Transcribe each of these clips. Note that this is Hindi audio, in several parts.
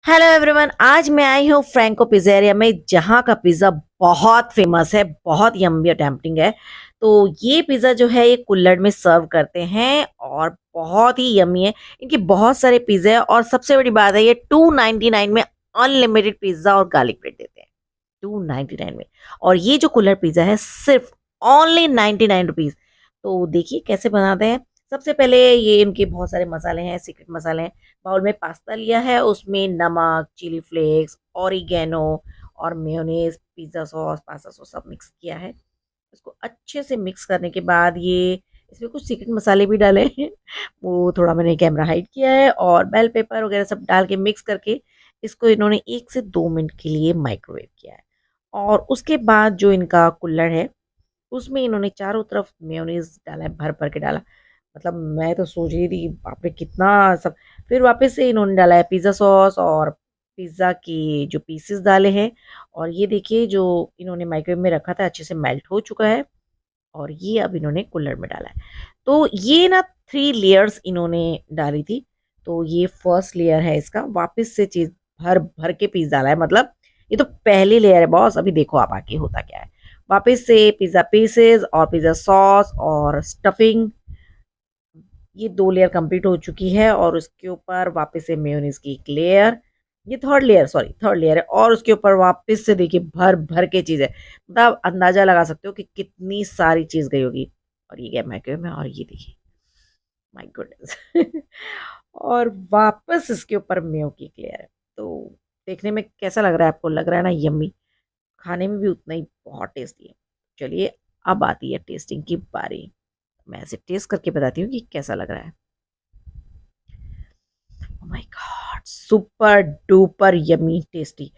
हेलो एवरीवन, आज मैं आई हूँ फ्रैंको पिज़्ज़ेरिया में, जहाँ का पिज़्ज़ा बहुत फेमस है, बहुत यम्मी और टेम्पटिंग है। तो ये पिज़्ज़ा जो है ये कुल्हड़ में सर्व करते हैं और बहुत ही यम्मी है। इनके बहुत सारे पिज़्ज़े हैं और सबसे बड़ी बात है, ये 299 में अनलिमिटेड पिज़्ज़ा और गार्लिक ब्रेड देते हैं। 299 में। और ये जो कुल्हड़ पिज़्ज़ा है सिर्फ ओनली 99 रुपीज़। तो देखिए कैसे बनाते हैं। सबसे पहले ये इनके बहुत सारे मसाले हैं, सीक्रेट मसाले हैं। बाउल में पास्ता लिया है, उसमें नमक, चिली फ्लेक्स, ऑरिगेनो और mayonnaise, pizza sauce, pasta sauce सब मिक्स किया है। उसको अच्छे से मिक्स करने के बाद ये इसमें कुछ सीक्रेट मसाले भी डाले हैं। वो थोड़ा मैंने कैमरा हाइड किया है और बेल पेपर वगैरह सब डाल के मिक्स करके इसको इन्होंने 1 से 2 मिनट के लिए माइक्रोवेव किया है। और उसके बाद जो इनका कुल्हड़ है, उसमें इन्होंने चारों तरफ मेयोनीज़ डाला है, भर-भर के डाला। मतलब मैं तो सोच रही थी बाप रे! कितना सब। फिर वापस से इन्होंने डाला है पिज़्ज़ा सॉस और पिज़्ज़ा के जो पीसेस डाले हैं। और ये देखिए जो इन्होंने माइक्रोवेव में रखा था अच्छे से मेल्ट हो चुका है और ये अब इन्होंने कुल्हड़ में डाला है। तो ये ना 3 लेयर्स इन्होंने डाली थी। तो ये फर्स्ट लेयर है इसका, वापस से चीज़ भर-भर के पीस डाला है। मतलब ये तो पहली लेयर है बॉस, अभी देखो आप आगे होता क्या है। वापस से पिज़्ज़ा पीसेस और पिज़्ज़ा सॉस और स्टफिंग, ये 2 लेयर कंप्लीट हो चुकी है और उसके ऊपर वापस से मेयोनीज़ की एक लेयर, ये थर्ड लेयर है और उसके ऊपर वापस से देखिए भर-भर के चीज़ है। मतलब अंदाज़ा लगा सकते हो कि कितनी सारी चीज़ गई होगी। और ये गया माइक्रोवेव में और ये देखिए, माय गुडनेस। और वापस इसके ऊपर मेयो की एक लेयर है। तो देखने में कैसा लग रहा है आपको? लग रहा है ना यम्मी? खाने में भी उतना ही बहुत टेस्टी है। चलिए अब आती है टेस्टिंग की बारी। मैं इसे टेस्ट करके बताती हूँ कि कैसा लग रहा है। Oh my God! Super duper yummy tasty.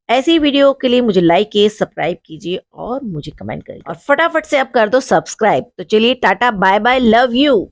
ऐसी वीडियो के लिए मुझे लाइक कीजिए, सब्सक्राइब कीजिए और मुझे कमेंट करिए और फटाफट से अब कर दो सब्सक्राइब। तो चलिए tata, bye bye, love you.